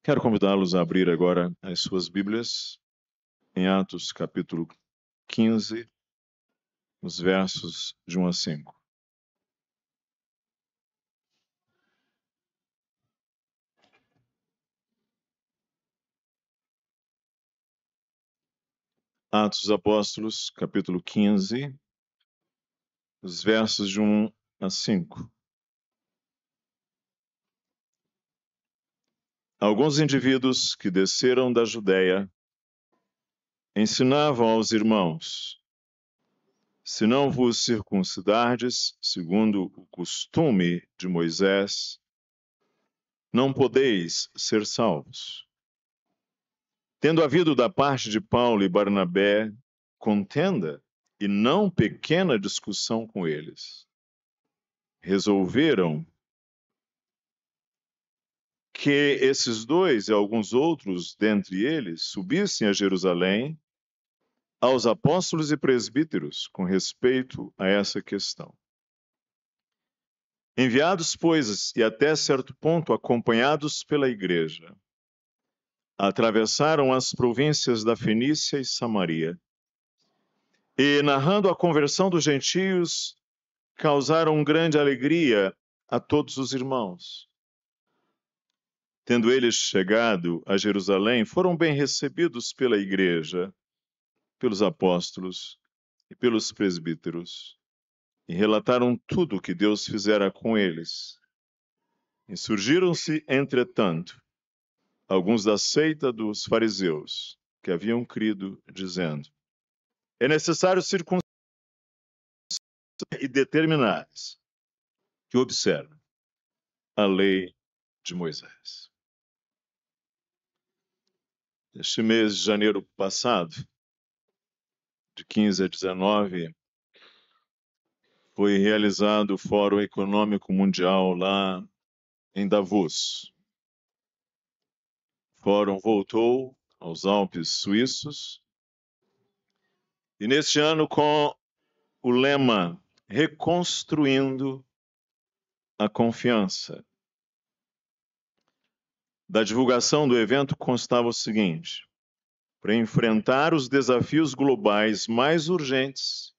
Quero convidá-los a abrir agora as suas Bíblias em Atos, capítulo 15, os versos de 1 a 5. Atos dos Apóstolos, capítulo 15, os versos de 1 a 5. Alguns indivíduos que desceram da Judéia ensinavam aos irmãos: se não vos circuncidardes, segundo o costume de Moisés, não podeis ser salvos. Tendo havido da parte de Paulo e Barnabé contenda e não pequena discussão com eles, resolveram que esses dois e alguns outros dentre eles subissem a Jerusalém aos apóstolos e presbíteros com respeito a essa questão. Enviados, pois, e até certo ponto acompanhados pela igreja, atravessaram as províncias da Fenícia e Samaria, e, narrando a conversão dos gentios, causaram grande alegria a todos os irmãos. Tendo eles chegado a Jerusalém, foram bem recebidos pela igreja, pelos apóstolos e pelos presbíteros, e relataram tudo o que Deus fizera com eles. Insurgiram-se, entretanto, alguns da seita dos fariseus, que haviam crido, dizendo: é necessário circuncidar e determinares que observem a lei de Moisés. Este mês de janeiro passado, de 15 a 19, foi realizado o Fórum Econômico Mundial lá em Davos. O Fórum voltou aos Alpes suíços e neste ano com o lema Reconstruindo a Confiança. Da divulgação do evento constava o seguinte: para enfrentar os desafios globais mais urgentes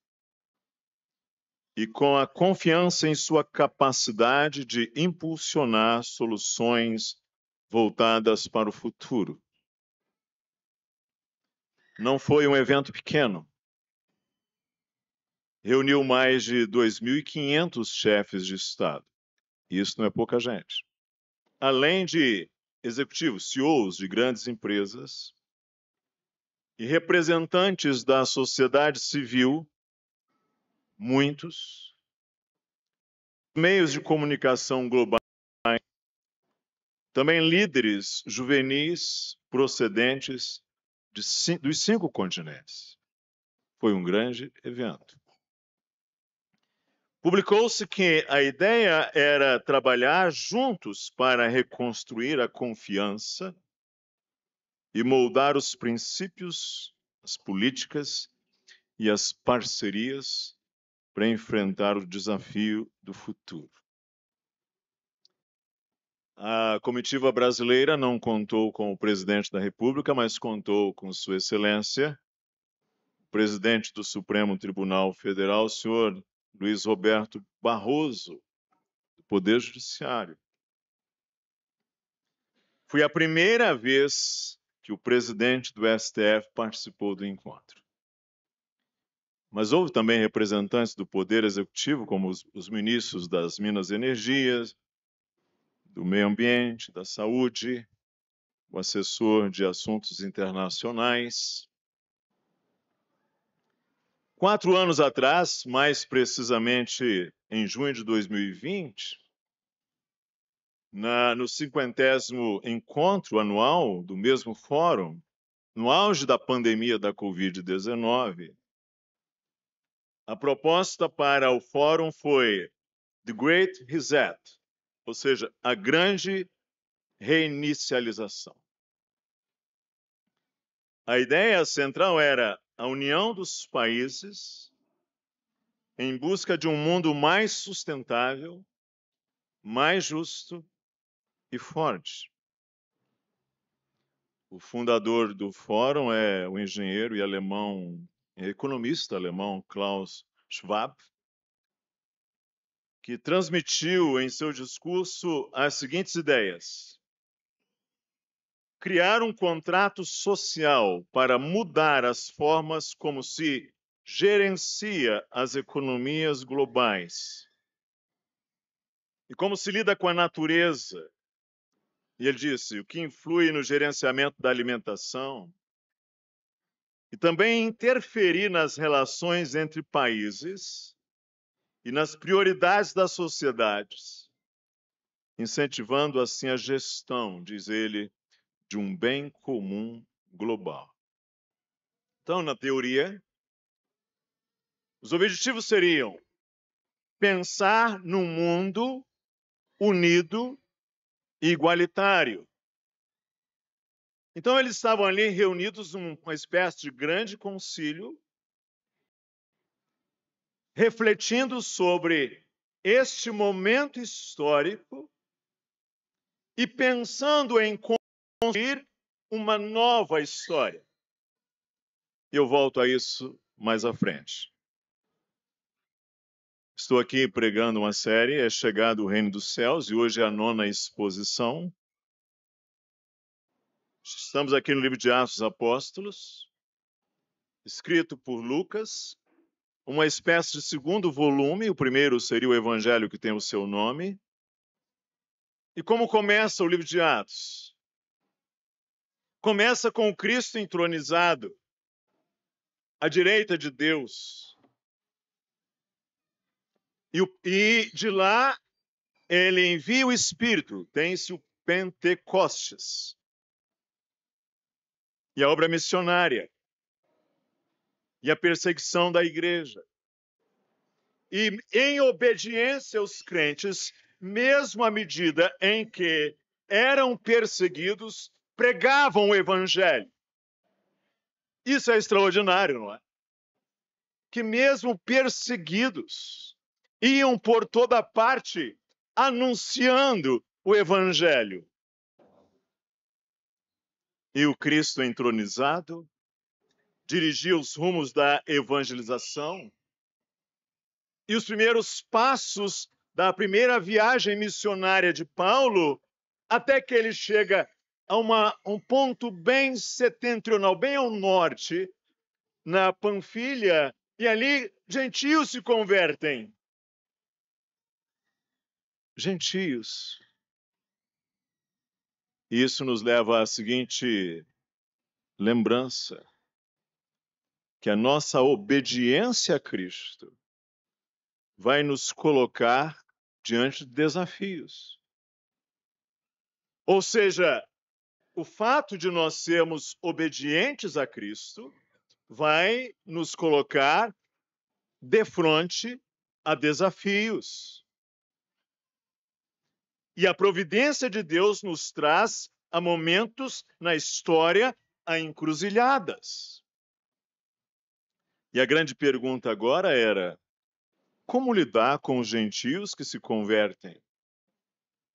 e com a confiança em sua capacidade de impulsionar soluções voltadas para o futuro. Não foi um evento pequeno. Reuniu mais de 2.500 chefes de Estado. Isso não é pouca gente. Além de executivos, CEOs de grandes empresas e representantes da sociedade civil, muitos, meios de comunicação globais, também líderes juvenis procedentes dos 5 continentes. Foi um grande evento. Publicou-se que a ideia era trabalhar juntos para reconstruir a confiança e moldar os princípios, as políticas e as parcerias para enfrentar o desafio do futuro. A comitiva brasileira não contou com o presidente da República, mas contou com Sua Excelência, o presidente do Supremo Tribunal Federal, o senhor Luiz Roberto Barroso, do Poder Judiciário. Foi a primeira vez que o presidente do STF participou do encontro. Mas houve também representantes do Poder Executivo, como os ministros das Minas e Energias, do Meio Ambiente, da Saúde, o assessor de Assuntos Internacionais. 4 anos atrás, mais precisamente em junho de 2020, no 50º encontro anual do mesmo fórum, no auge da pandemia da Covid-19, a proposta para o fórum foi The Great Reset, ou seja, a grande reinicialização. A ideia central era a união dos países em busca de um mundo mais sustentável, mais justo e forte. O fundador do fórum é o engenheiro e economista alemão Klaus Schwab, que transmitiu em seu discurso as seguintes ideias: criar um contrato social para mudar as formas como se gerencia as economias globais e como se lida com a natureza. E ele disse: o que influi no gerenciamento da alimentação e também interferir nas relações entre países e nas prioridades das sociedades, incentivando assim a gestão, diz ele, de um bem comum global. Então, na teoria, os objetivos seriam pensar num mundo unido e igualitário. Então, eles estavam ali reunidos numa espécie de grande concílio, refletindo sobre este momento histórico e pensando em construir uma nova história. Eu volto a isso mais à frente. Estou aqui pregando uma série, é Chegado o Reino dos Céus, e hoje é a 9ª exposição. Estamos aqui no livro de Atos dos Apóstolos, escrito por Lucas, uma espécie de segundo volume. O primeiro seria o Evangelho que tem o seu nome. E como começa o livro de Atos? Começa com o Cristo entronizado à direita de Deus. E de lá ele envia o Espírito, tem-se o Pentecostes. E a obra missionária. E a perseguição da igreja. E em obediência aos crentes, mesmo à medida em que eram perseguidos, pregavam o evangelho. Isso é extraordinário, não é? Que mesmo perseguidos, iam por toda parte anunciando o evangelho. E o Cristo entronizado dirigia os rumos da evangelização. E os primeiros passos da primeira viagem missionária de Paulo, até que ele chega a um ponto bem setentrional, bem ao norte, na Panfilha, e ali gentios se convertem. Gentios. Isso nos leva à seguinte lembrança, que a nossa obediência a Cristo vai nos colocar diante de desafios. Ou seja, o fato de nós sermos obedientes a Cristo vai nos colocar de frente a desafios. E a providência de Deus nos traz a momentos na história, a encruzilhadas. E a grande pergunta agora era: como lidar com os gentios que se convertem?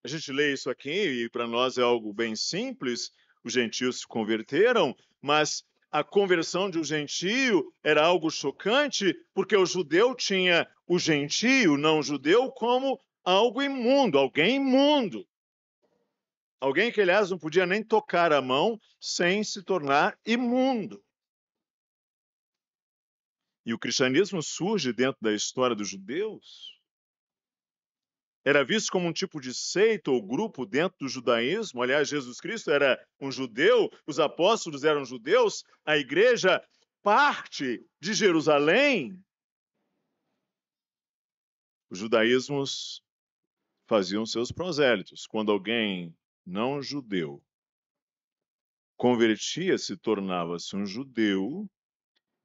A gente lê isso aqui e para nós é algo bem simples. Os gentios se converteram, mas a conversão de um gentio era algo chocante, porque o judeu tinha o gentio, não judeu, como algo imundo, alguém imundo. Alguém que, aliás, não podia nem tocar a mão sem se tornar imundo. E o cristianismo surge dentro da história dos judeus. Era visto como um tipo de seita ou grupo dentro do judaísmo. Aliás, Jesus Cristo era um judeu, os apóstolos eram judeus, a igreja parte de Jerusalém. Os judaísmos faziam seus prosélitos. Quando alguém não judeu convertia-se, tornava-se um judeu,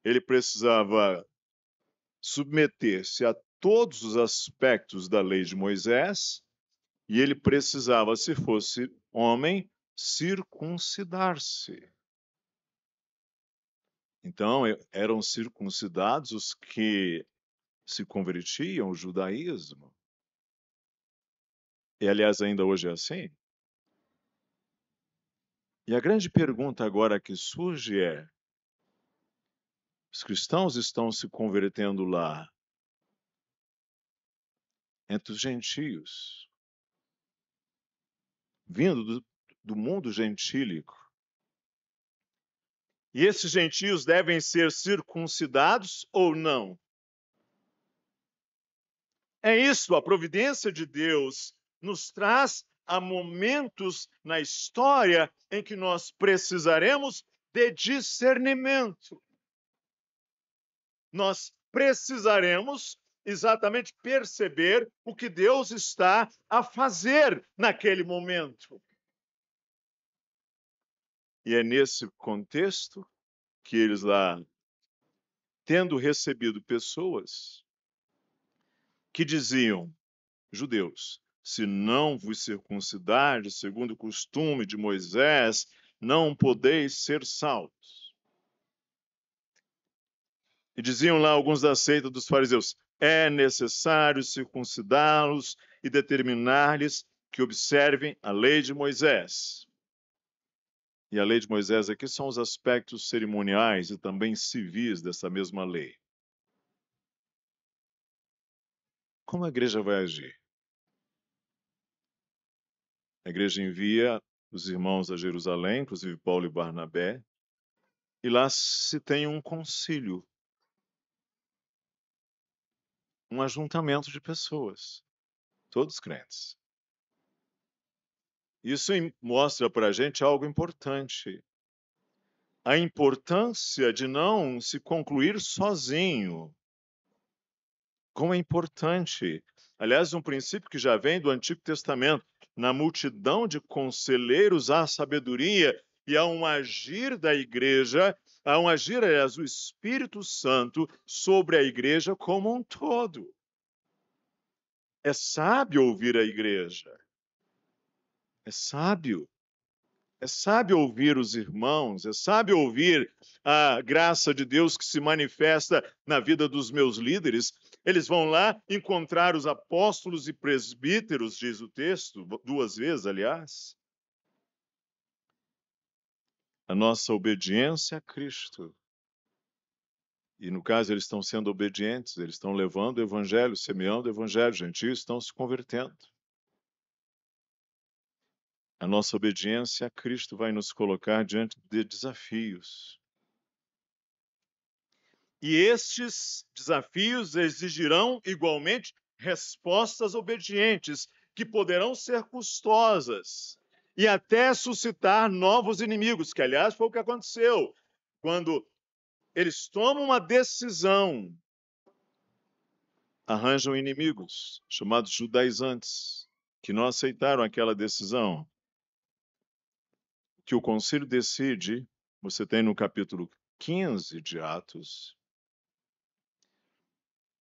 ele precisava submeter-se a todos os aspectos da lei de Moisés e ele precisava, se fosse homem, circuncidar-se. Então, eram circuncidados os que se convertiam ao judaísmo. E, aliás, ainda hoje é assim. E a grande pergunta agora que surge é: os cristãos estão se convertendo lá entre os gentios, vindo do mundo gentílico. E esses gentios devem ser circuncidados ou não? É isso, a providência de Deus nos traz a momentos na história em que nós precisaremos de discernimento. Nós precisaremos exatamente perceber o que Deus está a fazer naquele momento. E é nesse contexto que eles lá, tendo recebido pessoas que diziam, judeus, se não vos circuncidardes segundo o costume de Moisés, não podeis ser salvos. E diziam lá alguns da seita dos fariseus, é necessário circuncidá-los e determinar-lhes que observem a lei de Moisés. E a lei de Moisés aqui são os aspectos cerimoniais e também civis dessa mesma lei. Como a igreja vai agir? A igreja envia os irmãos a Jerusalém, inclusive Paulo e Barnabé, e lá se tem um concílio, um ajuntamento de pessoas, todos crentes. Isso mostra para a gente algo importante. A importância de não se concluir sozinho. Como é importante. Aliás, um princípio que já vem do Antigo Testamento. Na multidão de conselheiros há sabedoria e há um agir da igreja, há um agir, aliás, do Espírito Santo sobre a igreja como um todo. É sábio ouvir a igreja. É sábio. É sábio ouvir os irmãos, é sábio ouvir a graça de Deus que se manifesta na vida dos meus líderes. Eles vão lá encontrar os apóstolos e presbíteros, diz o texto, 2 vezes, aliás. A nossa obediência a Cristo. E no caso, eles estão sendo obedientes, eles estão levando o evangelho, semeando o evangelho, gentios estão se convertendo. A nossa obediência a Cristo vai nos colocar diante de desafios. E estes desafios exigirão igualmente respostas obedientes, que poderão ser custosas e até suscitar novos inimigos, que aliás foi o que aconteceu quando eles tomam uma decisão, arranjam inimigos, chamados judaizantes, que não aceitaram aquela decisão. Que o concílio decide, você tem no capítulo 15 de Atos,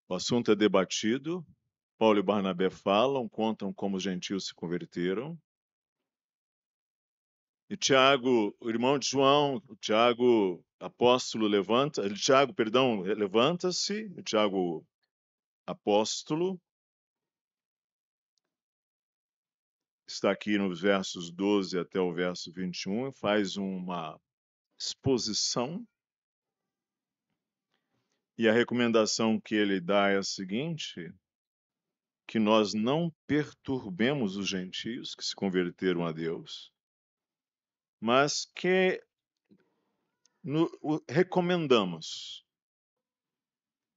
o assunto é debatido, Paulo e Barnabé falam, contam como os gentios se converteram, e Tiago, o irmão de João, Tiago apóstolo levanta-se, Tiago apóstolo, está aqui nos versos 12 até o verso 21, faz uma exposição, e a recomendação que ele dá é a seguinte, que nós não perturbemos os gentios que se converteram a Deus, mas que recomendamos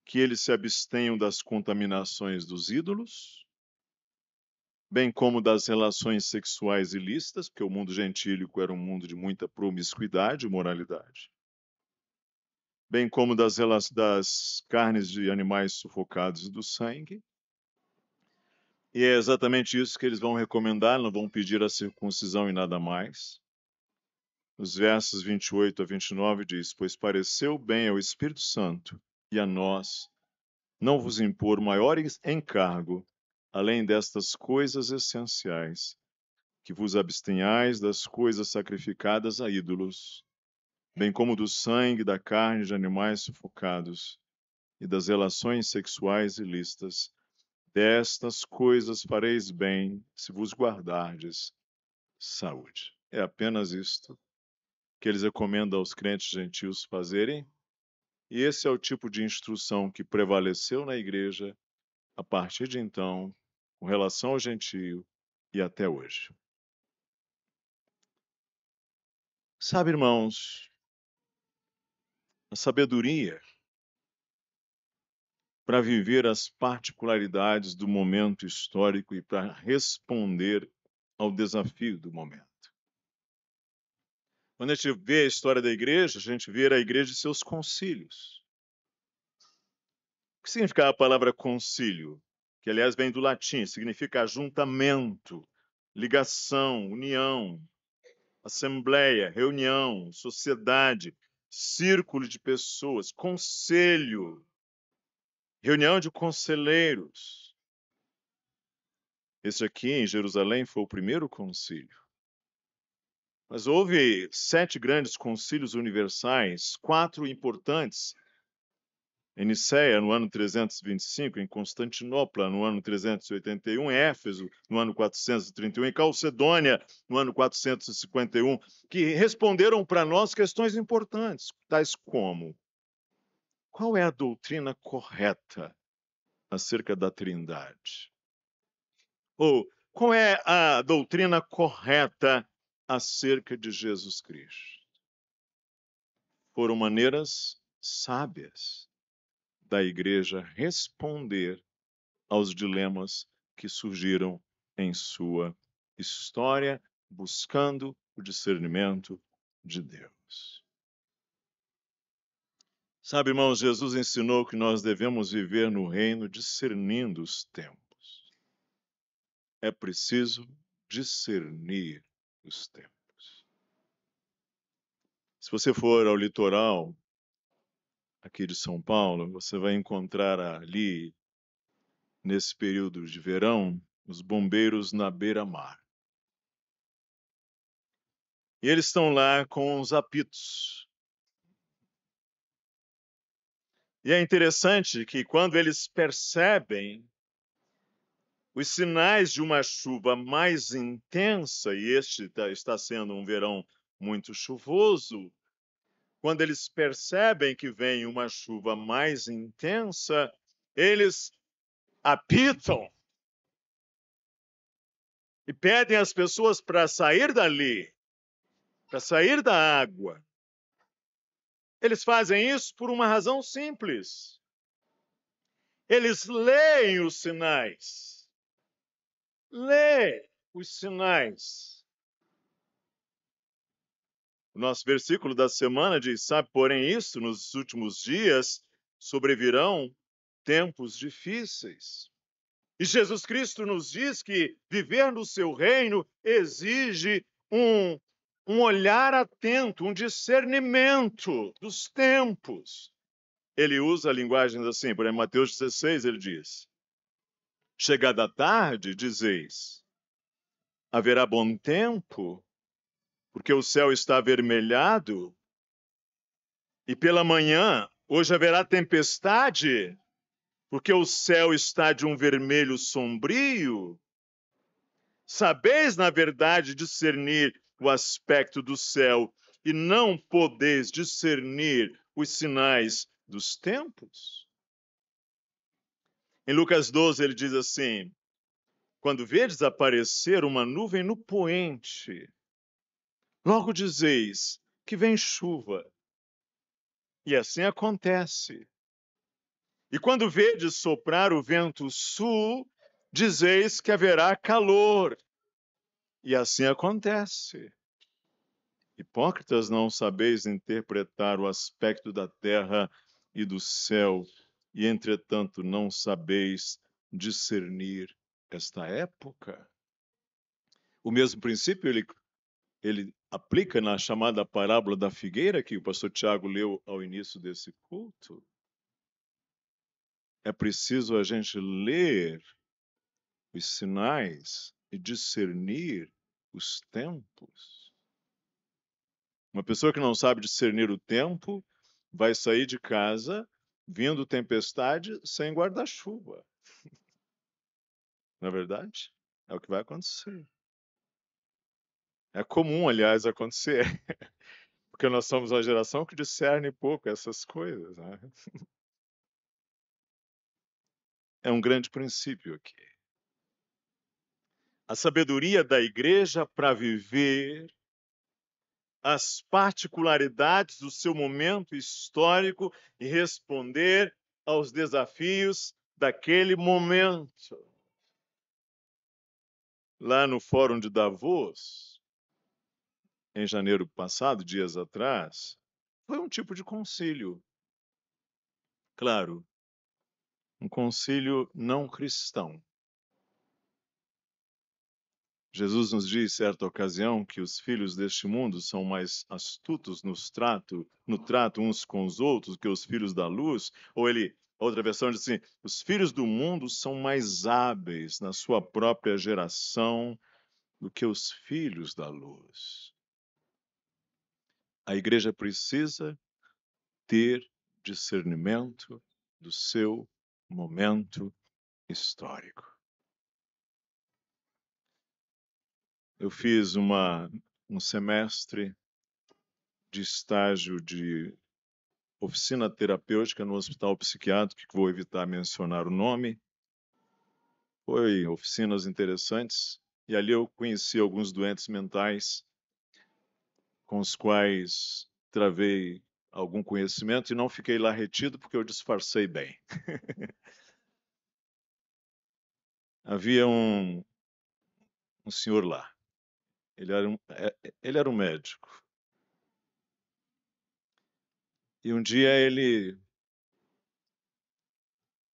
que eles se abstenham das contaminações dos ídolos, bem como das relações sexuais ilícitas, porque o mundo gentílico era um mundo de muita promiscuidade e moralidade, bem como das carnes de animais sufocados e do sangue. E é exatamente isso que eles vão recomendar, não vão pedir a circuncisão e nada mais. Os versos 28 a 29 diz, pois pareceu bem ao Espírito Santo e a nós não vos impor maior encargo, além destas coisas essenciais, que vos abstenhais das coisas sacrificadas a ídolos, bem como do sangue, da carne de animais sufocados e das relações sexuais ilícitas. Destas coisas fareis bem se vos guardardes saúde. É apenas isto que eles recomendam aos crentes gentios fazerem, e esse é o tipo de instrução que prevaleceu na igreja a partir de então, com relação ao gentio e até hoje. Sabe, irmãos, a sabedoria para viver as particularidades do momento histórico e para responder ao desafio do momento. Quando a gente vê a história da igreja, a gente vê a igreja e seus concílios. O que significa a palavra concílio? Que, aliás, vem do latim, significa ajuntamento, ligação, união, assembleia, reunião, sociedade, círculo de pessoas, conselho, reunião de conselheiros. Esse aqui em Jerusalém foi o primeiro concílio. Mas houve 7 grandes concílios universais, 4 importantes. Em Nicéia, no ano 325, em Constantinopla, no ano 381, em Éfeso, no ano 431, em Calcedônia, no ano 451, que responderam para nós questões importantes, tais como: qual é a doutrina correta acerca da Trindade? Ou qual é a doutrina correta acerca de Jesus Cristo? Foram maneiras sábias da igreja responder aos dilemas que surgiram em sua história, buscando o discernimento de Deus. Sabe, irmãos, Jesus ensinou que nós devemos viver no reino discernindo os tempos. É preciso discernir os tempos. Se você for ao litoral aqui de São Paulo, você vai encontrar ali, nesse período de verão, os bombeiros na beira-mar. E eles estão lá com os apitos. E é interessante que quando eles percebem os sinais de uma chuva mais intensa, e este está sendo um verão muito chuvoso, quando eles percebem que vem uma chuva mais intensa, eles apitam e pedem às pessoas para sair dali, para sair da água. Eles fazem isso por uma razão simples. Eles leem os sinais. Lê os sinais. O nosso versículo da semana diz: sabe, porém, isso, nos últimos dias sobrevirão tempos difíceis. E Jesus Cristo nos diz que viver no seu reino exige um olhar atento, um discernimento dos tempos. Ele usa linguagens assim, por exemplo, Mateus 16, ele diz: chegada a tarde, dizeis, haverá bom tempo, porque o céu está avermelhado, e pela manhã, hoje haverá tempestade, porque o céu está de um vermelho sombrio. Sabeis, na verdade, discernir o aspecto do céu, e não podeis discernir os sinais dos tempos? Em Lucas 12, ele diz assim: quando vedes aparecer uma nuvem no poente, logo dizeis que vem chuva. E assim acontece. E quando vedes soprar o vento sul, dizeis que haverá calor. E assim acontece. Hipócritas, não sabeis interpretar o aspecto da terra e do céu, e entretanto não sabeis discernir esta época. O mesmo princípio ele aplica na chamada parábola da figueira que o pastor Tiago leu ao início desse culto. É preciso a gente ler os sinais e discernir os tempos. Uma pessoa que não sabe discernir o tempo vai sair de casa vindo tempestade sem guarda-chuva. Não é verdade? É o que vai acontecer. É comum, aliás, acontecer. Porque nós somos uma geração que discerne pouco essas coisas, né? É um grande princípio aqui. A sabedoria da igreja para viver as particularidades do seu momento histórico e responder aos desafios daquele momento. Lá no Fórum de Davos, em janeiro passado, dias atrás, foi um tipo de concílio. Claro, um concílio não cristão. Jesus nos diz, certa ocasião, que os filhos deste mundo são mais astutos no trato uns com os outros que os filhos da luz. Outra versão diz assim, os filhos do mundo são mais hábeis na sua própria geração do que os filhos da luz. A igreja precisa ter discernimento do seu momento histórico. Eu fiz um semestre de estágio de oficina terapêutica no hospital psiquiátrico, que vou evitar mencionar o nome. Foi oficinas interessantes, e ali eu conheci alguns doentes mentais com os quais travei algum conhecimento e não fiquei lá retido porque eu disfarcei bem. Havia um senhor lá, ele era um médico. E um dia ele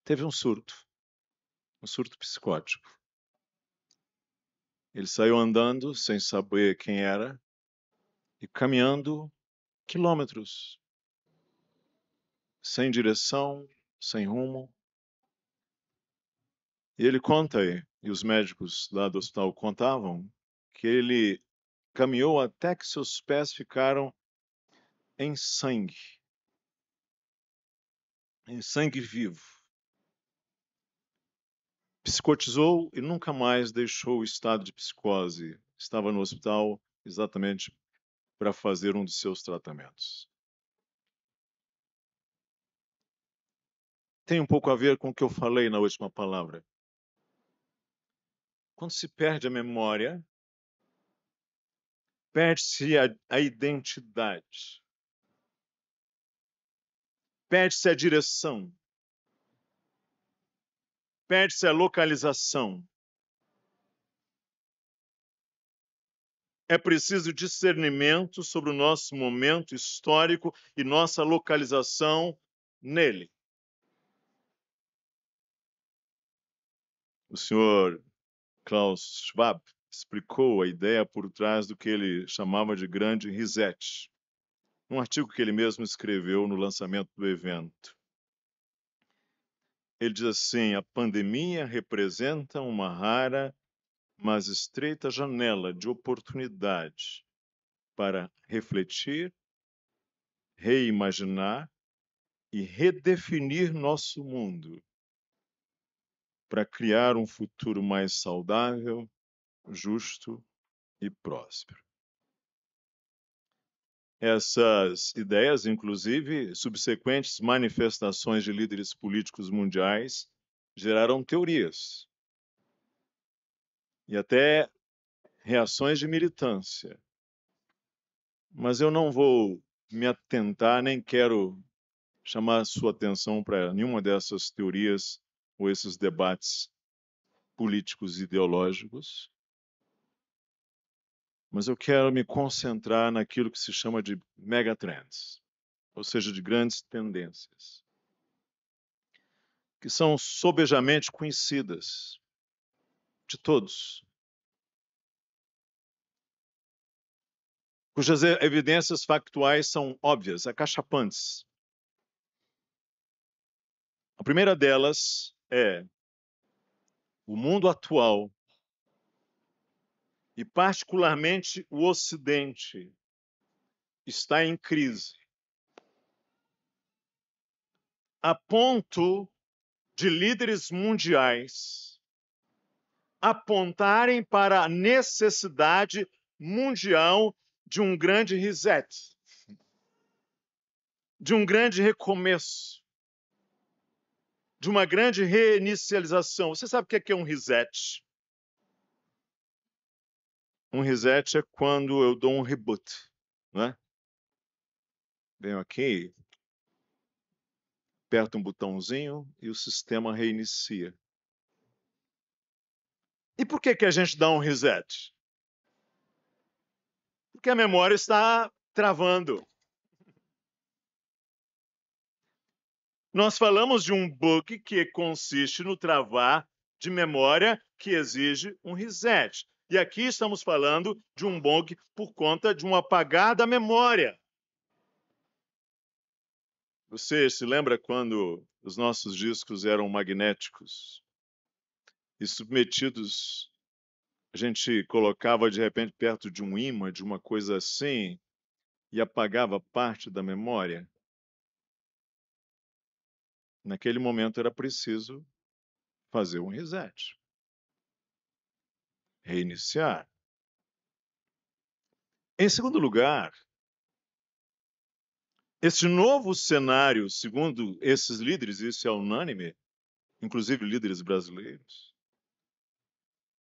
teve um surto psicótico. Ele saiu andando sem saber quem era e caminhando quilômetros, sem direção, sem rumo. E ele conta aí, e os médicos lá do hospital contavam, que ele caminhou até que seus pés ficaram em sangue vivo. Psicotizou e nunca mais deixou o estado de psicose. Estava no hospital exatamente para fazer um dos seus tratamentos. Tem um pouco a ver com o que eu falei na última palavra. Quando se perde a memória, perde-se a identidade, perde-se a direção, perde-se a localização. É preciso discernimento sobre o nosso momento histórico e nossa localização nele. O senhor Klaus Schwab explicou a ideia por trás do que ele chamava de grande reset, num artigo que ele mesmo escreveu no lançamento do evento. Ele diz assim: a pandemia representa uma rara, mas estreita janela de oportunidade para refletir, reimaginar e redefinir nosso mundo, para criar um futuro mais saudável, justo e próspero. Essas ideias, inclusive, subsequentes manifestações de líderes políticos mundiais, geraram teorias e até reações de militância. Mas eu não vou me atentar, nem quero chamar sua atenção para nenhuma dessas teorias ou esses debates políticos e ideológicos. Mas eu quero me concentrar naquilo que se chama de megatrends, ou seja, de grandes tendências, que são sobejamente conhecidas de todos, cujas evidências factuais são óbvias, acachapantes. A primeira delas é o mundo atual, e particularmente o Ocidente, está em crise, a ponto de líderes mundiais apontarem para a necessidade mundial de um grande reset. de um grande recomeço, de uma grande reinicialização. Você sabe o que é um reset? Um reset é quando eu dou um reboot, né? Venho aqui, aperto um botãozinho e o sistema reinicia. E por que a gente dá um reset? Porque a memória está travando. Nós falamos de um bug que consiste no travar de memória que exige um reset. E aqui estamos falando de um bug por conta de um apagar da memória. Você se lembra quando os nossos discos eram magnéticos e submetidos, a gente colocava de repente perto de um ímã, de uma coisa assim, e apagava parte da memória? Naquele momento era preciso fazer um reset, reiniciar. Em segundo lugar, este novo cenário, segundo esses líderes, isso é unânime, inclusive líderes brasileiros,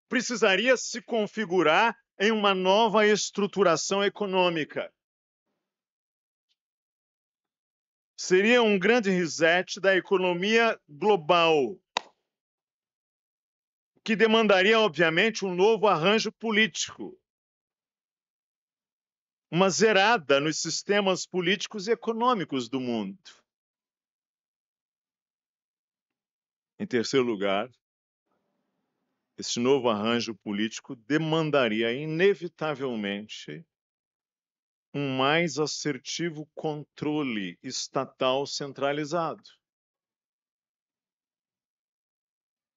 precisaria se configurar em uma nova estruturação econômica. Seria um grande reset da economia global, que demandaria, obviamente, um novo arranjo político, uma zerada nos sistemas políticos e econômicos do mundo. Em terceiro lugar, este novo arranjo político demandaria, inevitavelmente, um mais assertivo controle estatal centralizado.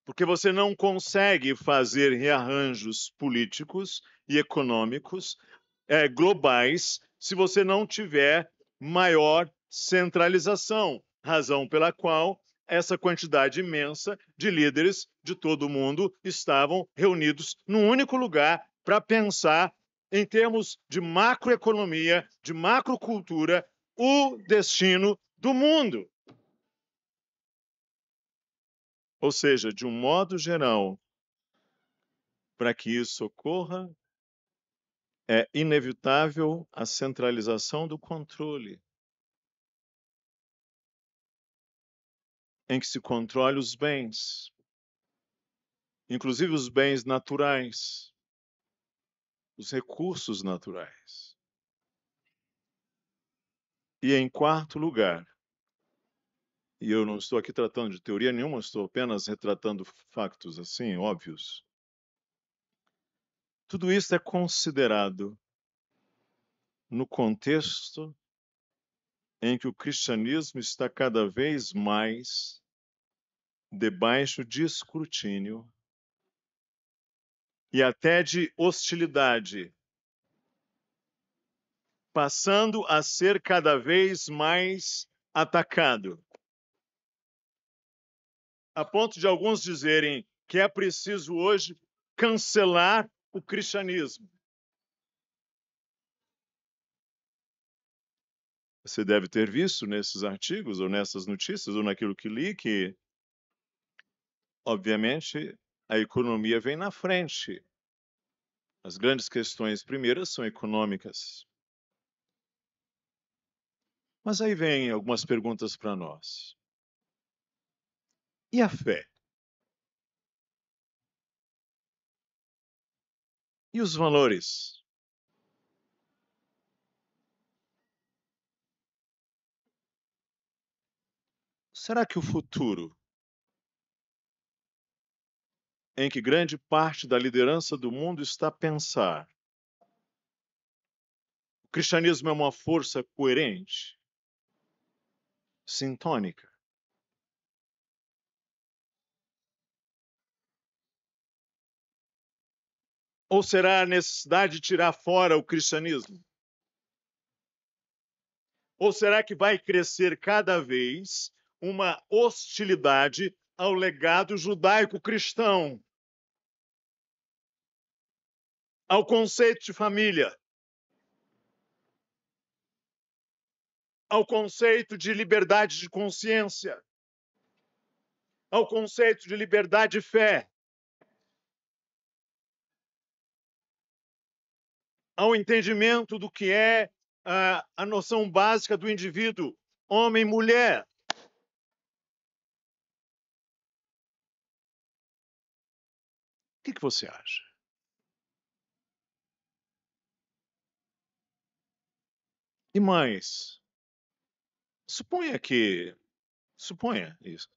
Porque você não consegue fazer rearranjos políticos e econômicos globais se você não tiver maior centralização, razão pela qual essa quantidade imensa de líderes de todo o mundo estavam reunidos num único lugar para pensar em termos de macroeconomia, de macrocultura, o destino do mundo. Ou seja, de um modo geral, para que isso ocorra, é inevitável a centralização do controle, em que se controle os bens, inclusive os bens naturais, os recursos naturais. E em quarto lugar, e eu não estou aqui tratando de teoria nenhuma, estou apenas retratando factos assim, óbvios. Tudo isso é considerado no contexto em que o cristianismo está cada vez mais debaixo de escrutínio e até de hostilidade, passando a ser cada vez mais atacado, a ponto de alguns dizerem que é preciso hoje cancelar o cristianismo. Você deve ter visto nesses artigos, ou nessas notícias, ou naquilo que li, que, obviamente, a economia vem na frente. As grandes questões primeiras são econômicas. Mas aí vem algumas perguntas para nós. E a fé? E os valores? Será que o futuro, em que grande parte da liderança do mundo está a pensar, o cristianismo é uma força coerente, sintônica? Ou será a necessidade de tirar fora o cristianismo? Ou será que vai crescer cada vez uma hostilidade ao legado judaico-cristão, ao conceito de família? ao conceito de liberdade de consciência, ao conceito de liberdade de fé, ao entendimento do que é a noção básica do indivíduo, homem e mulher. O que você acha? E mais, suponha isso,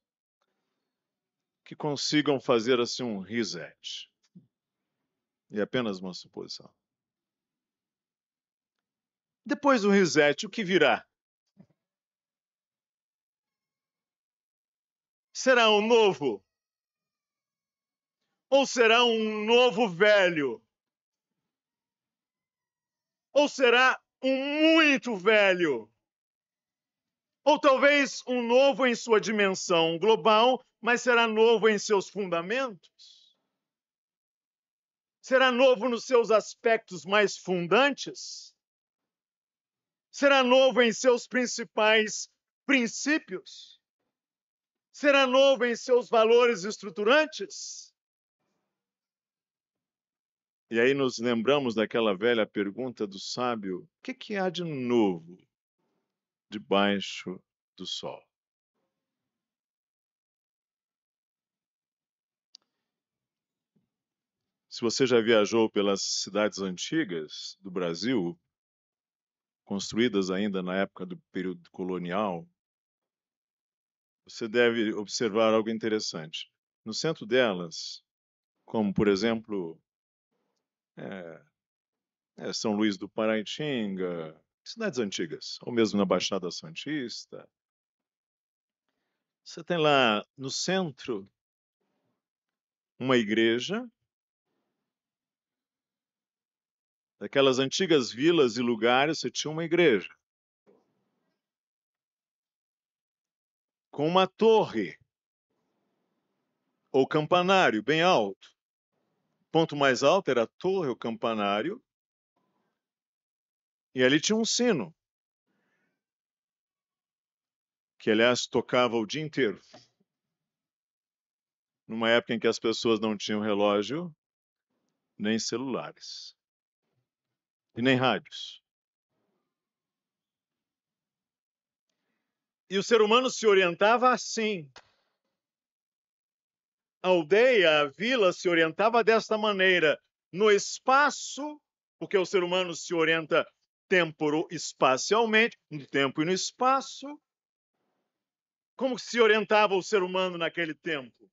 que consigam fazer assim um reset. E apenas uma suposição. Depois do reset, o que virá? Será um novo? Ou será um novo velho? Ou será um muito velho? Ou talvez um novo em sua dimensão global, mas será novo em seus fundamentos? Será novo nos seus aspectos mais fundantes? Será novo em seus principais princípios? Será novo em seus valores estruturantes? E aí nos lembramos daquela velha pergunta do sábio: o que há de novo debaixo do sol? Se você já viajou pelas cidades antigas do Brasil, construídas ainda na época do período colonial, você deve observar algo interessante. No centro delas, como por exemplo São Luís do Paraitinga, cidades antigas, ou mesmo na Baixada Santista, você tem lá no centro uma igreja, daquelas antigas vilas e lugares, você tinha uma igreja com uma torre ou campanário bem alto. O ponto mais alto era a torre ou campanário, e ali tinha um sino, que aliás tocava o dia inteiro. Numa época em que as pessoas não tinham relógio, nem celulares, e nem rádios. E o ser humano se orientava assim. A aldeia, a vila se orientava desta maneira. No espaço, porque o ser humano se orienta temporo-espacialmente, no tempo e no espaço. Como se orientava o ser humano naquele tempo?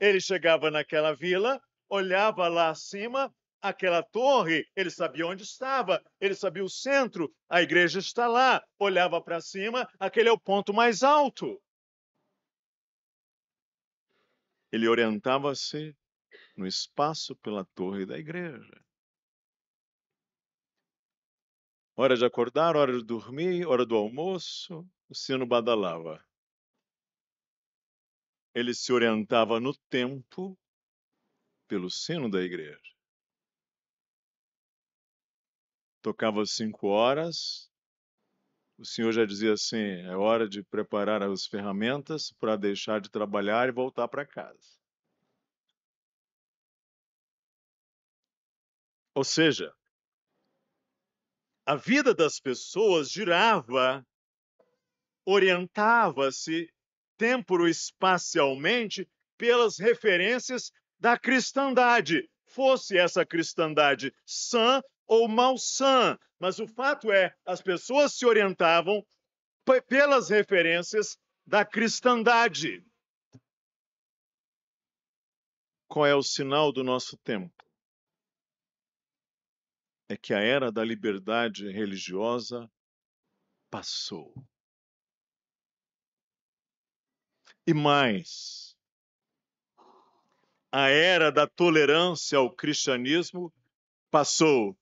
Ele chegava naquela vila, olhava lá acima, aquela torre, ele sabia onde estava, ele sabia o centro, a igreja está lá, olhava para cima, aquele é o ponto mais alto. Ele orientava-se no espaço pela torre da igreja. Hora de acordar, hora de dormir, hora do almoço, o sino badalava. Ele se orientava no tempo pelo sino da igreja. Tocava 5 horas, o senhor já dizia assim, é hora de preparar as ferramentas para deixar de trabalhar e voltar para casa. Ou seja, a vida das pessoas girava, orientava-se temporo-espacialmente pelas referências da cristandade, fosse essa cristandade sã ou malsã. Mas o fato é, as pessoas se orientavam pelas referências da cristandade. Qual é o sinal do nosso tempo? É que a era da liberdade religiosa passou. E mais, a era da tolerância ao cristianismo passou.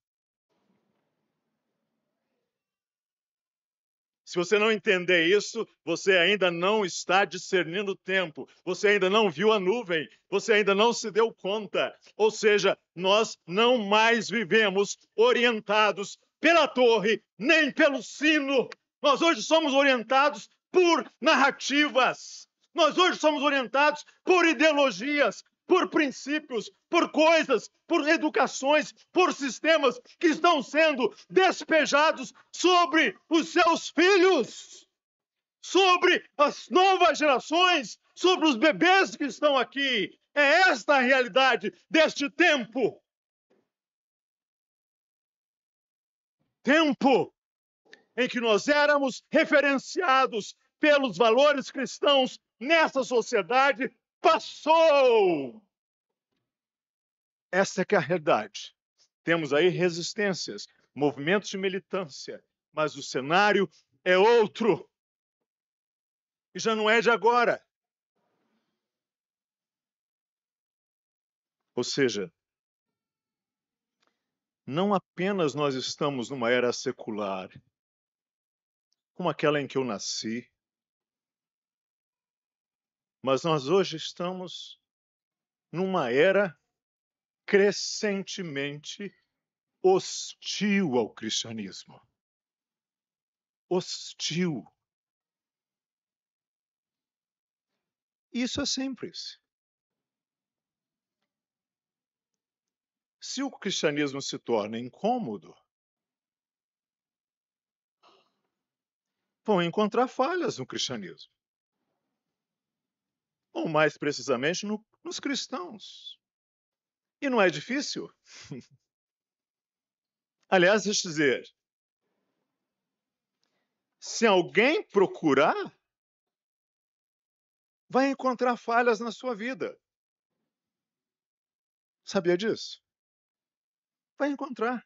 Se você não entender isso, você ainda não está discernindo o tempo, você ainda não viu a nuvem, você ainda não se deu conta. Ou seja, nós não mais vivemos orientados pela torre, nem pelo sino, Nós hoje somos orientados por narrativas. Nós hoje somos orientados por ideologias, por princípios, por coisas, por educações, por sistemas que estão sendo despejados sobre os seus filhos, sobre as novas gerações, sobre os bebês que estão aqui. É esta a realidade deste tempo. Tempo em que nós éramos referenciados pelos valores cristãos nessa sociedade, passou. Essa é que é a realidade. Temos aí resistências, movimentos de militância, mas o cenário é outro. E já não é de agora. Ou seja, não apenas nós estamos numa era secular, como aquela em que eu nasci, mas nós hoje estamos numa era crescentemente hostil ao cristianismo. Hostil. Isso é simples. Se o cristianismo se torna incômodo, vão encontrar falhas no cristianismo. Ou mais precisamente nos cristãos. E não é difícil. Aliás, deixa eu dizer, se alguém procurar, vai encontrar falhas na sua vida. Sabia disso? Vai encontrar.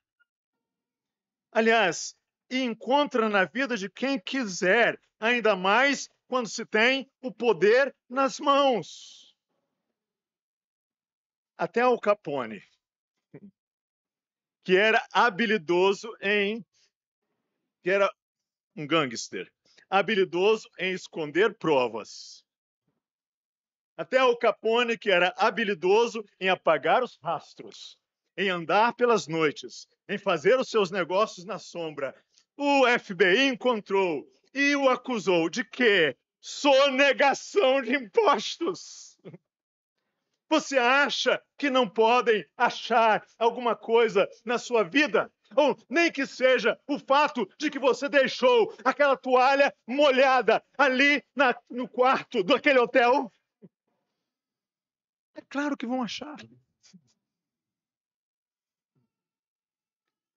Aliás, encontra na vida de quem quiser, ainda mais quando se tem o poder nas mãos. Até Al Capone, que era que era um gangster, habilidoso em esconder provas. Até Al Capone, que era habilidoso em apagar os rastros, em andar pelas noites, em fazer os seus negócios na sombra. O FBI encontrou e o acusou de quê? Sonegação de impostos. Você acha que não podem achar alguma coisa na sua vida? Ou nem que seja o fato de que você deixou aquela toalha molhada ali no quarto daquele hotel? É claro que vão achar.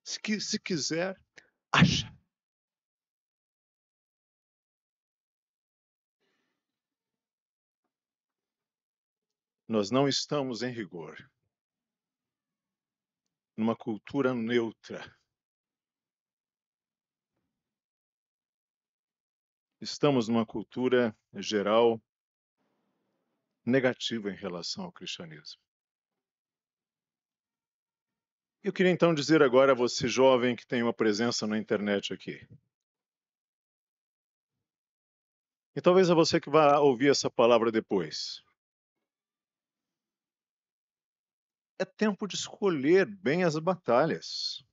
Se quiser, acha. Nós não estamos em rigor numa cultura neutra. Estamos numa cultura geral negativa em relação ao cristianismo. Eu queria então dizer agora a você, jovem, que tem uma presença na internet aqui. E talvez a você que vá ouvir essa palavra depois. É tempo de escolher bem as batalhas.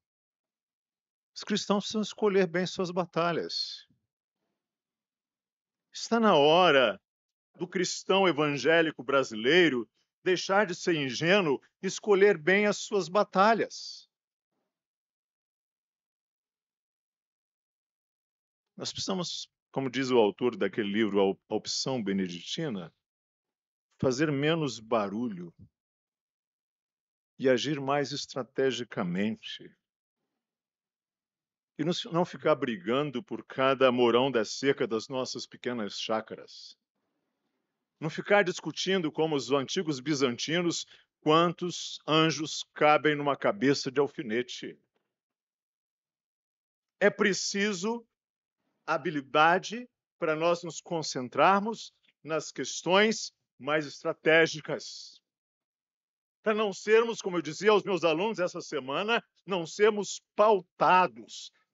Os cristãos precisam escolher bem suas batalhas. Está na hora do cristão evangélico brasileiro deixar de ser ingênuo e escolher bem as suas batalhas. Nós precisamos, como diz o autor daquele livro, A Opção Beneditina, fazer menos barulho e agir mais estrategicamente. E não ficar brigando por cada morão da seca das nossas pequenas chácaras. Não ficar discutindo, como os antigos bizantinos, quantos anjos cabem numa cabeça de alfinete. É preciso habilidade para nós nos concentrarmos nas questões mais estratégicas. Para não sermos, como eu dizia aos meus alunos essa semana, não sermos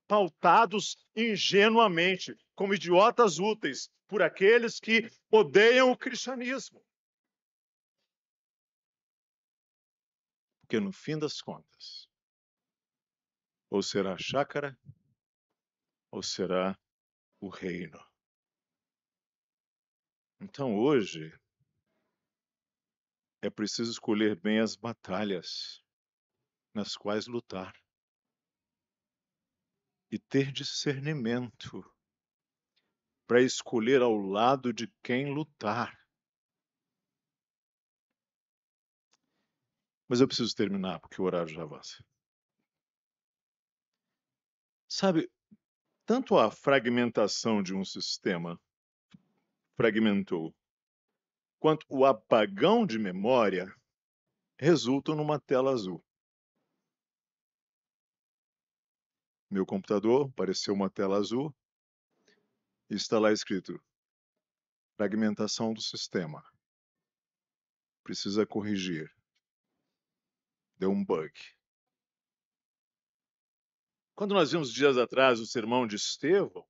pautados ingenuamente, como idiotas úteis, por aqueles que odeiam o cristianismo. Porque no fim das contas, ou será chácara, ou será o reino. Então hoje é preciso escolher bem as batalhas nas quais lutar e ter discernimento para escolher ao lado de quem lutar. Mas eu preciso terminar, porque o horário já avança. Sabe, tanto a fragmentação de um sistema fragmentou, quanto o apagão de memória resultam numa tela azul. Meu computador apareceu uma tela azul e está lá escrito: fragmentação do sistema. Precisa corrigir. Deu um bug. Quando nós vimos dias atrás o sermão de Estevão,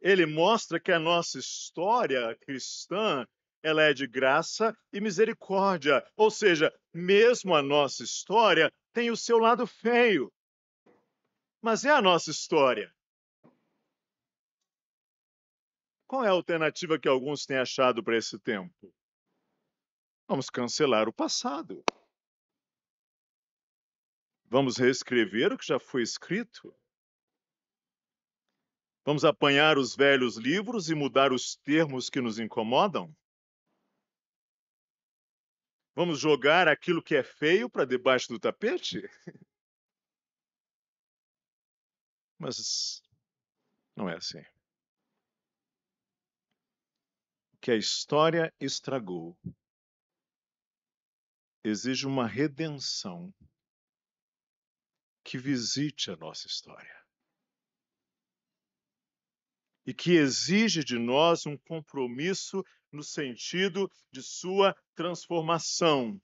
ele mostra que a nossa história cristã, ela é de graça e misericórdia. Ou seja, mesmo a nossa história tem o seu lado feio. Mas é a nossa história. Qual é a alternativa que alguns têm achado para esse tempo? Vamos cancelar o passado. Vamos reescrever o que já foi escrito. Vamos apanhar os velhos livros e mudar os termos que nos incomodam? Vamos jogar aquilo que é feio para debaixo do tapete? Mas não é assim. O que a história estragou exige uma redenção que visite a nossa história e que exige de nós um compromisso no sentido de sua transformação.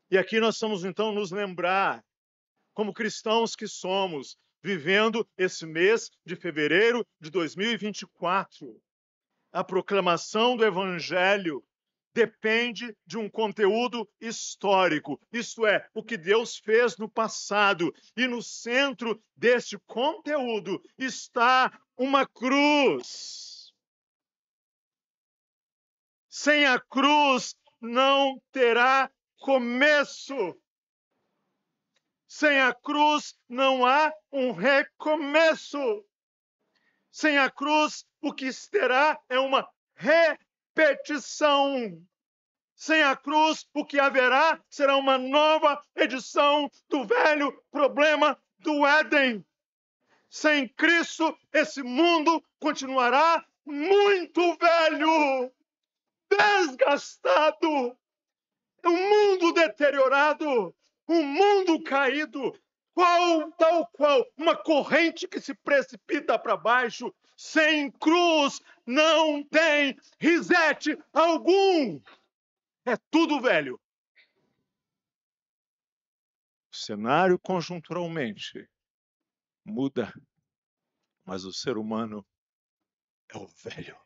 E aqui nós vamos então nos lembrar, como cristãos que somos, vivendo esse mês de fevereiro de 2024, a proclamação do Evangelho depende de um conteúdo histórico, isto é, o que Deus fez no passado. E no centro deste conteúdo está uma cruz. Sem a cruz não terá começo. Sem a cruz não há um recomeço. Sem a cruz, o que terá é uma repetição. Sem a cruz, o que haverá será uma nova edição do velho problema do Éden. Sem Cristo, esse mundo continuará muito velho, desgastado, um mundo deteriorado, um mundo caído, tal qual uma corrente que se precipita para baixo. Sem cruz não tem reset algum. É tudo velho. O cenário conjunturalmente muda, mas o ser humano é o velho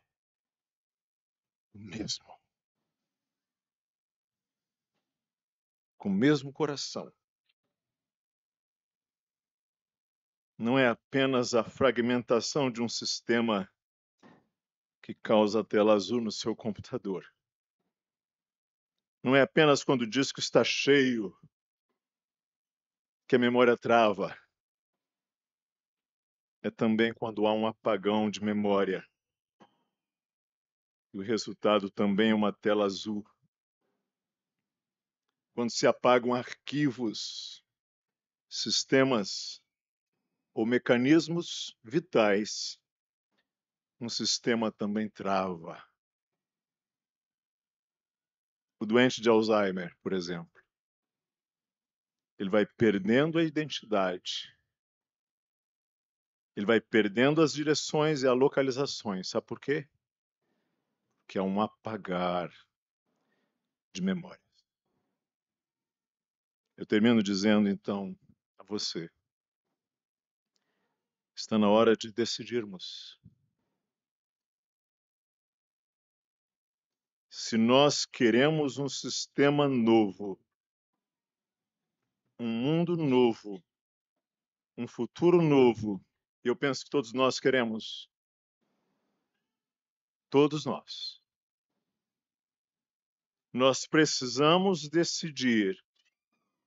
mesmo. Com o mesmo coração. Não é apenas a fragmentação de um sistema que causa a tela azul no seu computador. Não é apenas quando o disco está cheio que a memória trava. É também quando há um apagão de memória. E o resultado também é uma tela azul. Quando se apagam arquivos, sistemas ou mecanismos vitais, um sistema também trava. O doente de Alzheimer, por exemplo, ele vai perdendo a identidade. Ele vai perdendo as direções e as localizações. Sabe por quê? Porque é um apagar de memórias. Eu termino dizendo, então, a você, está na hora de decidirmos. Se nós queremos um sistema novo, um mundo novo, um futuro novo, E eu penso que todos nós queremos. Todos nós. Nós precisamos decidir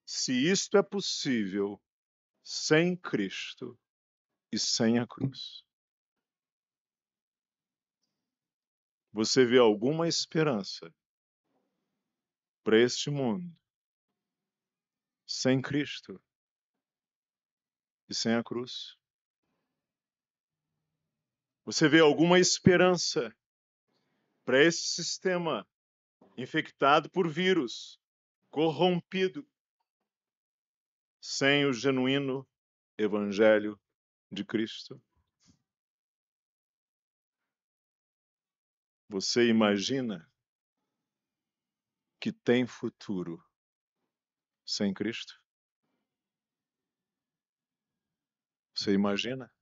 se isto é possível sem Cristo e sem a cruz. Você vê alguma esperança para este mundo sem Cristo e sem a cruz? Você vê alguma esperança para esse sistema infectado por vírus, corrompido, sem o genuíno Evangelho de Cristo? Você imagina que tem futuro sem Cristo? Você imagina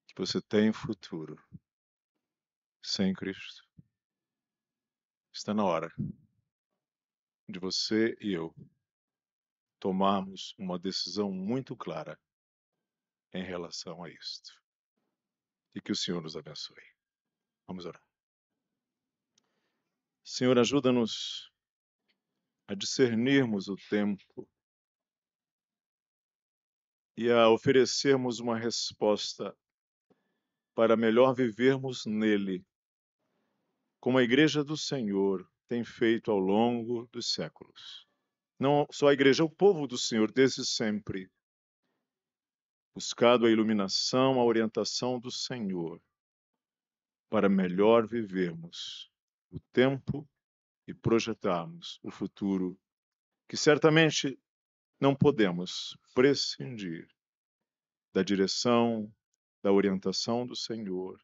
que você tem futuro sem Cristo? Está na hora de você e eu tomarmos uma decisão muito clara em relação a isto. E que o Senhor nos abençoe. Vamos orar. Senhor, ajuda-nos a discernirmos o tempo e a oferecermos uma resposta para melhor vivermos nele, como a Igreja do Senhor tem feito ao longo dos séculos. Não só a Igreja, o povo do Senhor desde sempre, buscado a iluminação, a orientação do Senhor, para melhor vivermos o tempo e projetarmos o futuro, que certamente não podemos prescindir da direção, da orientação do Senhor.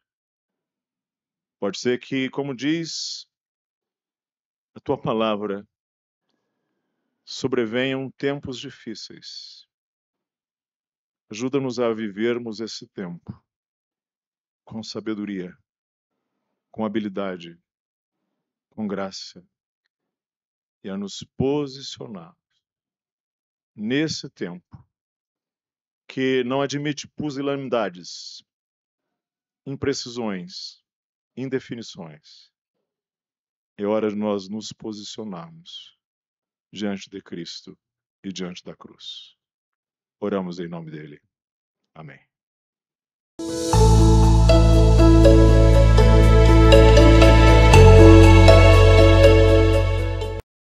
Pode ser que, como diz a tua palavra, sobrevenham tempos difíceis. Ajuda-nos a vivermos esse tempo com sabedoria, com habilidade, com graça, e a nos posicionar nesse tempo que não admite pusilanimidades, imprecisões, indefinições. É hora de nós nos posicionarmos diante de Cristo e diante da cruz. Oramos em nome dele. Amém.